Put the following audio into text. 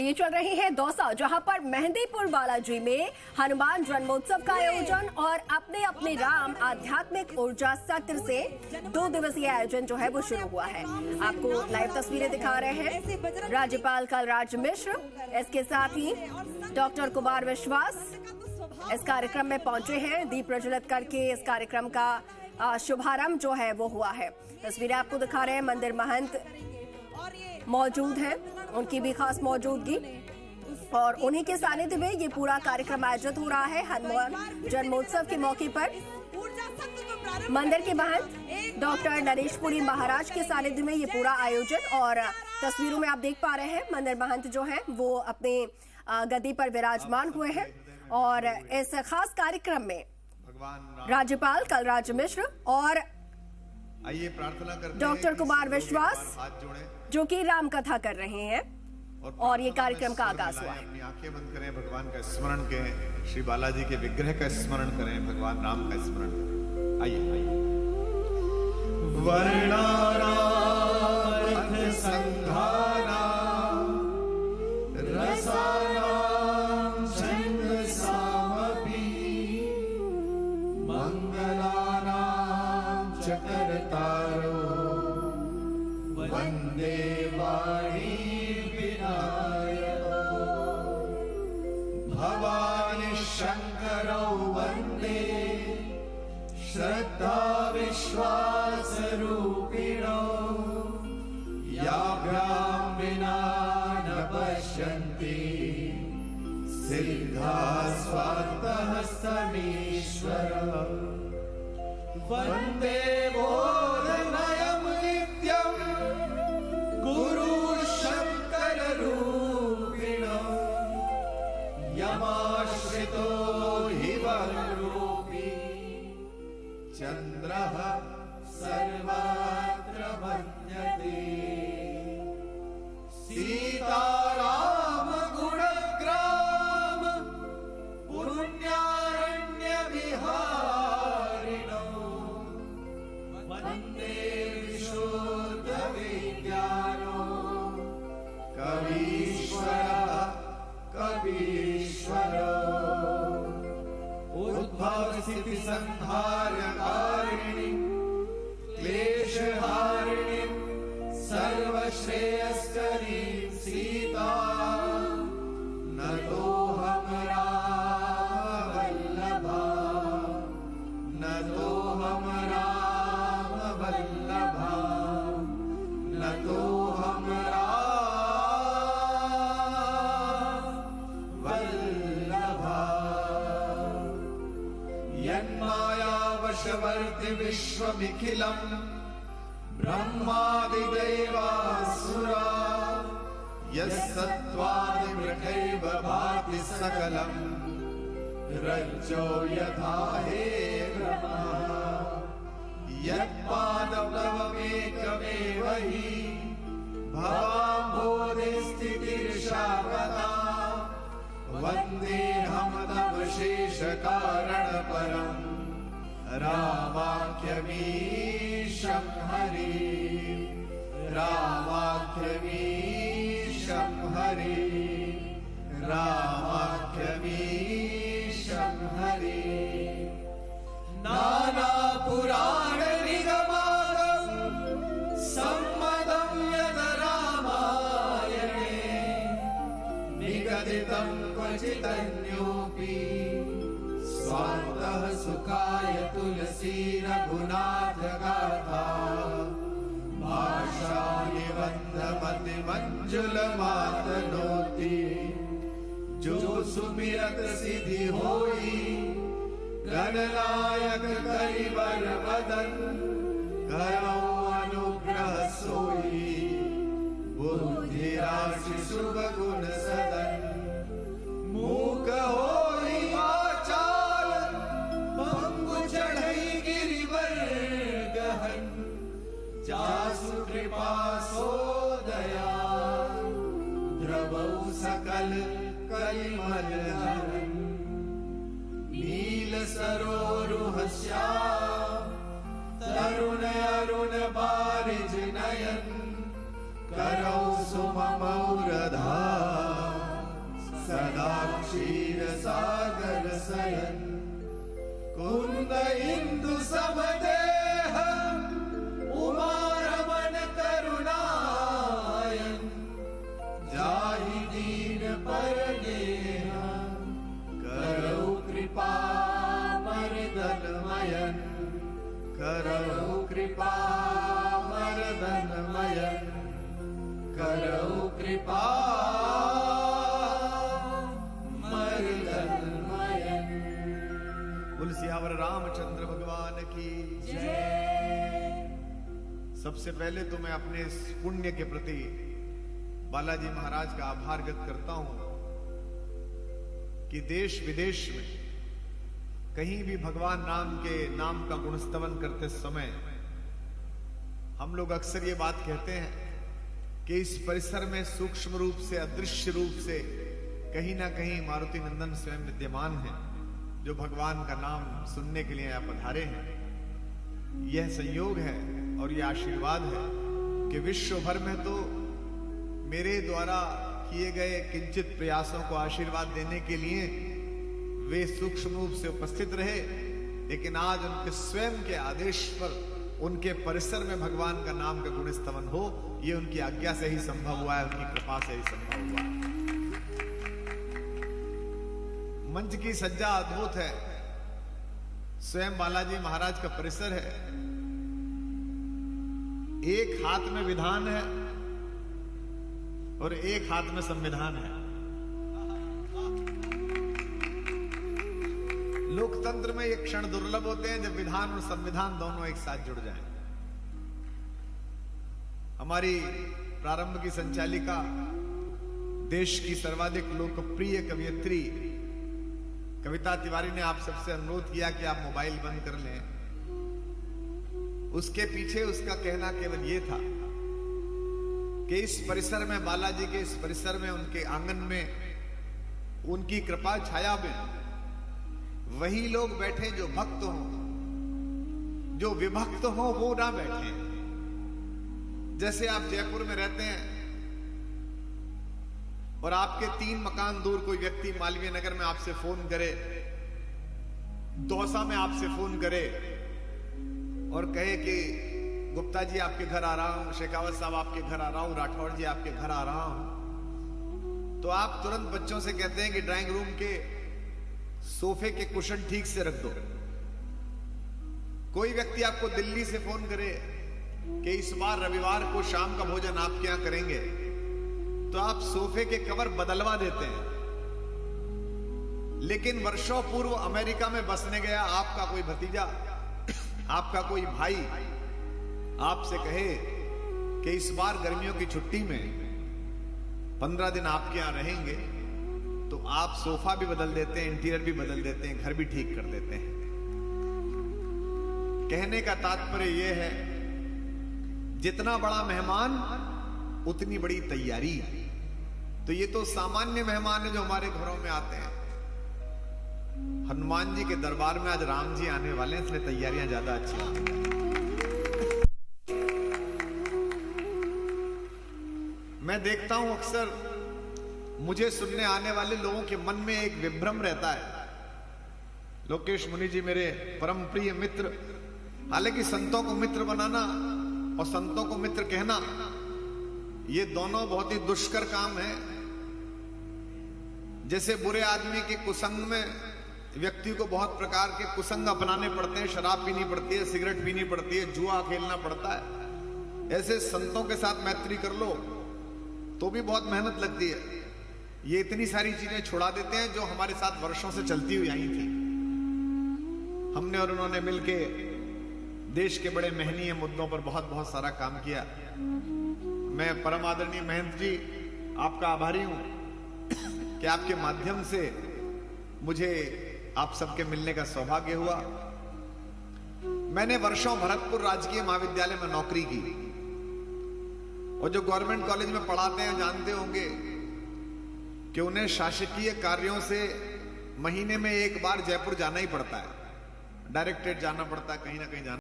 ये चल रही है दौसा, जहां पर मेहंदीपुर बालाजी में हनुमान जन्मोत्सव का आयोजन और अपने अपने राम आध्यात्मिक ऊर्जा सत्र से 2 दिवसीय आयोजन जो है वो शुरू हुआ है। आपको लाइव तस्वीरें दिखा रहे हैं राज्यपाल कलराज मिश्र, इसके साथ ही डॉक्टर कुमार विश्वास इस कार्यक्रम में पहुंचे हैं। दीप प्रज्वलित करके इस कार्यक्रम का शुभारंभ जो है वो हुआ है। तस्वीरें आपको दिखा रहे हैं, मंदिर महंत मौजूद हैं, उनकी भी खास मौजूदगी और उन्हीं के सानिध्य में ये पूरा कार्यक्रम आयोजित हो रहा है। हनुमान जन्मोत्सव के मौके पर मंदिर के महंत डॉक्टर नरेशपुरी महाराज के सानिध्य में ये पूरा आयोजन, और तस्वीरों में आप देख पा रहे हैं मंदिर महंत जो हैं वो अपने गद्दी पर विराजमान हुए हैं। और इस खास कार्यक्रम में राज्यपाल कलराज मिश्र और आइए प्रार्थना करते हैं डॉक्टर कुमार विश्वास जो कि राम कथा कर रहे हैं और ये कार्यक्रम का आगाज हुआ है। अपनी आंखें बंद करें, भगवान का स्मरण करें, श्री बालाजी के विग्रह का स्मरण करें, भगवान राम का स्मरण करें। आइए वर्णानाम संधाना रसानाम छंद सामपि मंगलानाम चकरतारो वंदे वाणी विनायको भवानी शंकरो वंदे श्रद्धा विश्वास रूपिणो याभ्यां विना न पश्यन्ति सिद्धा स्वार्थहस्तमीश्वर वंदे बोधमयं नित्यं गुरु शंकर रूपिणो यमाश्रितो हि वरूपी चंद्रः सर्वत्र मन्यते सीताराम गुणग्राम पुण्यारण्य विहारिणो वन्दे विशुद्ध विज्ञानो कवीश्वर कवीश्वरो उद्भव स्थिति संहारकारिणी क्लेशहारिणी सर्वश्रेयस्करी सीता नतो हम राम वल्लभा नतो हम राम वल्लभा नतो हम राम वल्लभा यन्माया वशवर्ति विश्वमिखिलम् ब्रह्मादिदेवासुरा यस्सत्त्वादिमृगैव भाति सकलम् रज्जो यथा हे ब्रह्मा यत्पादप्लवमेकमेव हि भवाम्भोधिस्थितिर्शाश्वता वन्देऽहं तव शेषकारणपरम् रामाख्यमीशं हरि रामाख्यमीशं हरि रामाख्यमीशं हरि नानापुराण निगमागम सम्मतं यद रामायणे निगदितं क्वचिदन्योऽपि स्वान्तः सुखाय तुलसी रघुनाथ गाथा भाषा निबंधमति मंजुल मातनोति जो सुमिरत सिद्धि होई गणनायक करिवर वदन करो अनुग्रह सोई बुद्धि राशि शुभ गुण सदन मूक होई वाचाल पंगु चढ़ई गिरिवर गहन जासु कृपा सो दया द्रवौ सकल कलिमल हरन नील सरोरुह श्याम तरुण अरुण बारिज नयन करौ सुममौर धाम शयन कुंद इंदु समदेह उमा रमण करुणायन जाहि दीन पर नेहा करौ कृपा मर्दनमयन करौ कृपा मर्दनमयन करौ कृपा मर्दनमयन। बोल सियावर रामचंद्र भगवान की जय। सबसे पहले तो मैं अपने इस पुण्य के प्रति बालाजी महाराज का आभार व्यक्त करता हूं कि देश विदेश में कहीं भी भगवान राम के नाम का गुणस्तवन करते समय हम लोग अक्सर ये बात कहते हैं कि इस परिसर में सूक्ष्म रूप से, अदृश्य रूप से कहीं ना कहीं मारुति नंदन स्वयं विद्यमान है, जो भगवान का नाम सुनने के लिए यहाँ पधारे हैं। यह संयोग है और यह आशीर्वाद है कि विश्व भर में तो मेरे द्वारा किए गए किंचित प्रयासों को आशीर्वाद देने के लिए वे सूक्ष्म रूप से उपस्थित रहे, लेकिन आज उनके स्वयं के आदेश पर उनके परिसर में भगवान का नाम का गुण स्तवन हो, ये उनकी आज्ञा से ही संभव हुआ है, उनकी कृपा से ही संभव हुआ है। मंच की सज्जा अद्भुत है, स्वयं बालाजी महाराज का परिसर है। एक हाथ में विधान है और एक हाथ में संविधान है। लोकतंत्र में ये क्षण दुर्लभ होते हैं जब विधान और संविधान दोनों एक साथ जुड़ जाएं। हमारी प्रारंभ की संचालिका, देश की सर्वाधिक लोकप्रिय कवयित्री कविता तिवारी ने आप सबसे अनुरोध किया कि आप मोबाइल बंद कर लें। उसके पीछे उसका कहना केवल ये था कि इस परिसर में, बालाजी के इस परिसर में, उनके आंगन में उनकी कृपा छाया में वही लोग बैठे जो भक्त हों, जो विभक्त हों वो ना बैठे। जैसे आप जयपुर में रहते हैं और आपके 3 मकान दूर कोई व्यक्ति मालवीय नगर में आपसे फोन करे, दौसा में आपसे फोन करे और कहे कि गुप्ता जी आपके घर आ रहा हूं, शेखावत साहब आपके घर आ रहा हूं, राठौड़ जी आपके घर आ रहा हूं, तो आप तुरंत बच्चों से कहते हैं कि ड्राइंग रूम के सोफे के कुशन ठीक से रख दो। कोई व्यक्ति आपको दिल्ली से फोन करे कि इस बार रविवार को शाम का भोजन आपके यहां करेंगे, तो आप सोफे के कवर बदलवा देते हैं। लेकिन वर्षों पूर्व अमेरिका में बसने गया आपका कोई भतीजा, आपका कोई भाई आपसे कहे कि इस बार गर्मियों की छुट्टी में 15 दिन आपके यहां रहेंगे, तो आप सोफा भी बदल देते हैं, इंटीरियर भी बदल देते हैं, घर भी ठीक कर देते हैं। कहने का तात्पर्य यह है, जितना बड़ा मेहमान उतनी बड़ी तैयारी। तो ये तो सामान्य मेहमान है जो हमारे घरों में आते हैं। हनुमान जी के दरबार में आज राम जी आने वाले हैं, इसलिए तैयारियां ज्यादा अच्छी हैं। मैं देखता हूं अक्सर मुझे सुनने आने वाले लोगों के मन में एक विभ्रम रहता है। लोकेश मुनि जी मेरे परम प्रिय मित्र, हालांकि संतों को मित्र बनाना और संतों को मित्र कहना ये दोनों बहुत ही दुष्कर काम है। जैसे बुरे आदमी के कुसंग में व्यक्ति को बहुत प्रकार के कुसंग अपनाने पड़ते हैं, शराब पीनी पड़ती है, सिगरेट पीनी पड़ती है, जुआ खेलना पड़ता है, ऐसे संतों के साथ मैत्री कर लो तो भी बहुत मेहनत लगती है। ये इतनी सारी चीजें छुड़ा देते हैं जो हमारे साथ वर्षों से चलती हुई आई थी। हमने और उन्होंने मिलके देश के बड़े महनीय मुद्दों पर बहुत बहुत सारा काम किया। मैं परम आदरणीय महंत जी आपका आभारी हूं कि आपके माध्यम से मुझे आप सबके मिलने का सौभाग्य हुआ। मैंने वर्षों भरतपुर राजकीय महाविद्यालय में नौकरी की और जो गवर्नमेंट कॉलेज में पढ़ाते हैं जानते होंगे कि उन्हें शासकीय कार्यों से महीने में एक बार जयपुर जाना ही पड़ता है, डायरेक्टरेट जाना पड़ता है, कहीं ना कहीं जाना